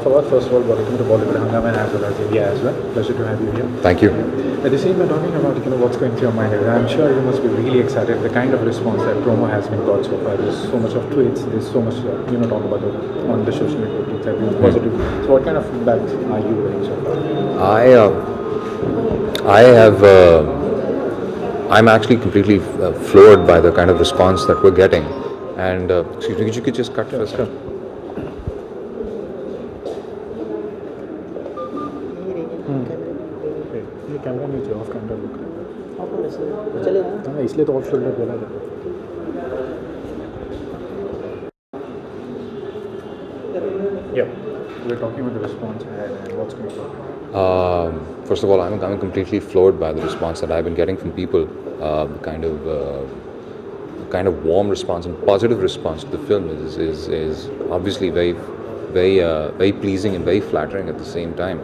Fawad, first of all, welcome to Bollywood Hangama and as well as India as well. Pleasure to have you here. Thank you. At the same time, talking about what's going through your mind, I'm sure you must be really excited. The kind of response that promo has been got so far. There's so much of tweets. There's so much talk about on the social media. It's everything positive. So, what kind of feedback are you getting so far? I'm actually completely floored by the kind of response that we're getting. And excuse me, you could just cut for a second. ये camera नीचे of camera look हाँ इसलिए तो off shoulder बोला जाता है Yeah, we're talking about the response and what's going on. First of all, I'm completely floored by the response that I've been getting from people. The kind of warm response and positive response to the film is obviously very pleasing and very flattering at the same time.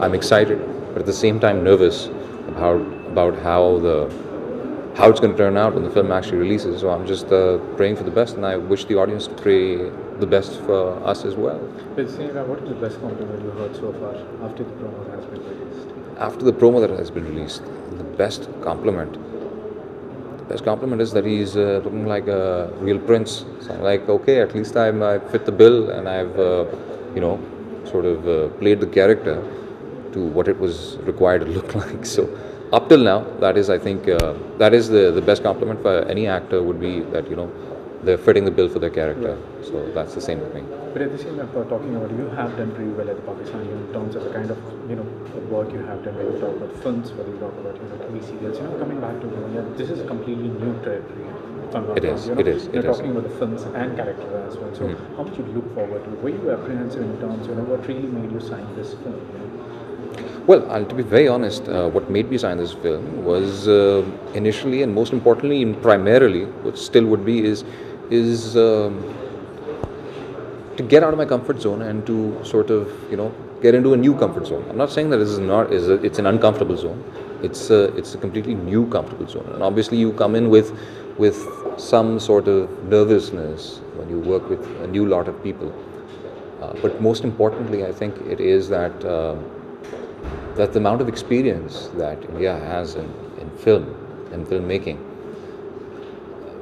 I'm excited, but at the same time nervous about how it's going to turn out when the film actually releases. So I'm just praying for the best, and I wish the audience to pray the best for us as well. But what is the best compliment you heard so far after the promo has been released? After the promo that has been released, the best compliment is that he's looking like a real prince. So I'm like, okay, at least I fit the bill, and I've played the character to what it was required to look like. So up till now, that is, I think, that is the best compliment for any actor would be that they're fitting the bill for their character. Yeah. So that's the same with me. But at the same time, talking about you have done pretty well at the Pakistan in terms of the kind of work you have done. When you talk about films, whether you talk about TV serials, coming back to India, this is a completely new territory. It is. You're talking about the films and character as well. So how much you look forward to? Were you apprehensive in terms what really made you sign this film? Well, to be very honest, what made me sign this film was initially and most importantly and primarily, which still would be, is to get out of my comfort zone and to sort of get into a new comfort zone. I'm not saying that it's an uncomfortable zone. It's a completely new comfortable zone, and obviously you come in with some sort of nervousness when you work with a new lot of people. But most importantly, I think it is that the amount of experience that India has in film and filmmaking.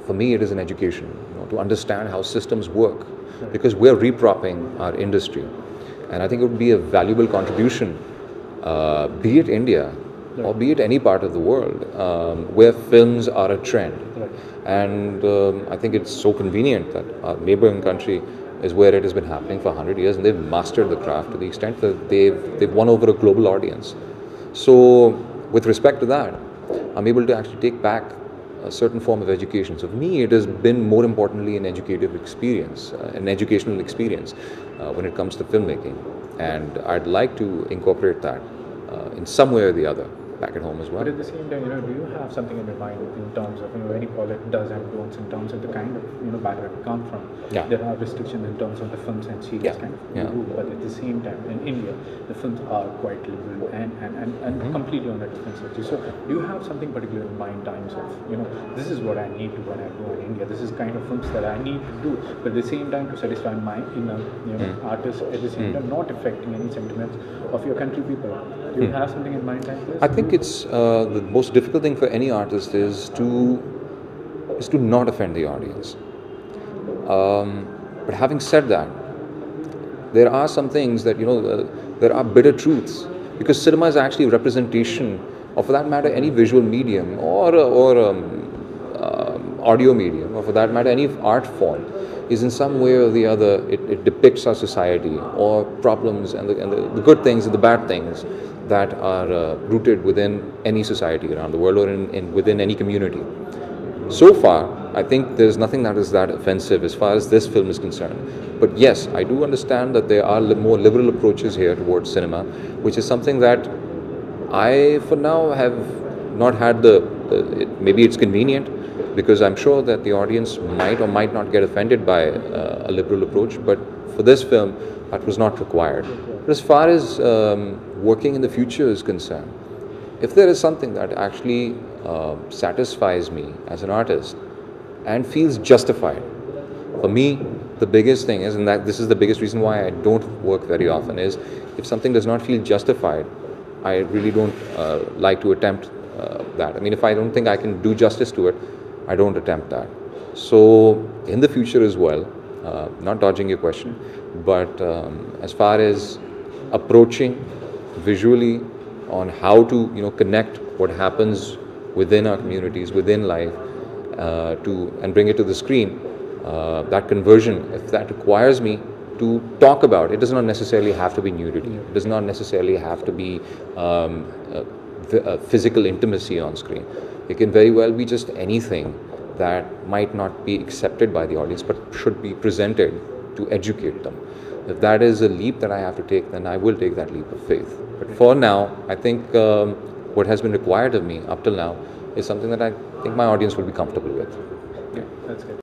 For me, it is an education to understand how systems work, because we're repropping our industry, and I think it would be a valuable contribution, be it India or be it any part of the world, where films are a trend. And I think it's so convenient that our neighboring country is where it has been happening for 100 years, and they've mastered the craft to the extent that they've won over a global audience. So with respect to that, I'm able to actually take back a certain form of education. So for me, it has been more importantly an educative experience, an educational experience when it comes to filmmaking. And I'd like to incorporate that in some way or the other back at home as well. But at the same time, do you have something in your mind in terms of any project does have influence in terms of the kind of background you come from? Yeah. There are restrictions in terms of the films and series but at the same time in India the films are quite liberal and completely on a different subject. So do you have something particular in mind in terms of this is what I need to when I go in India, this is kind of films that I need to do, but at the same time to satisfy my inner artist, at the same time not affecting any sentiments of your country people. Do you have something in mind like this? I think it's the most difficult thing for any artist is to not offend the audience. But having said that, there are some things that there are bitter truths, because cinema is actually a representation, or for that matter, any visual medium or audio medium, or for that matter, any art form, is in some way or the other it depicts our society or problems and the good things and the bad things that are rooted within any society around the world or within any community. So far, I think there's nothing that is that offensive as far as this film is concerned. But yes, I do understand that there are more liberal approaches here towards cinema, which is something that I, for now, have not had maybe it's convenient, because I'm sure that the audience might or might not get offended by a liberal approach, but for this film, that was not required. But as far as working in the future is concerned, if there is something that actually satisfies me as an artist and feels justified, for me, the biggest thing is, and that this is the biggest reason why I don't work very often, is if something does not feel justified, I really don't like to attempt that. I mean, if I don't think I can do justice to it, I don't attempt that. So in the future as well, not dodging your question, but as far as approaching visually on how to connect what happens within our communities, within life, and bring it to the screen, that conversion, if that requires me to talk about, it does not necessarily have to be nudity. It does not necessarily have to be physical intimacy on screen. It can very well be just anything that might not be accepted by the audience but should be presented to educate them. If that is a leap that I have to take, then I will take that leap of faith. But for now, I think what has been required of me up till now is something that I think my audience will be comfortable with. Yeah, that's good.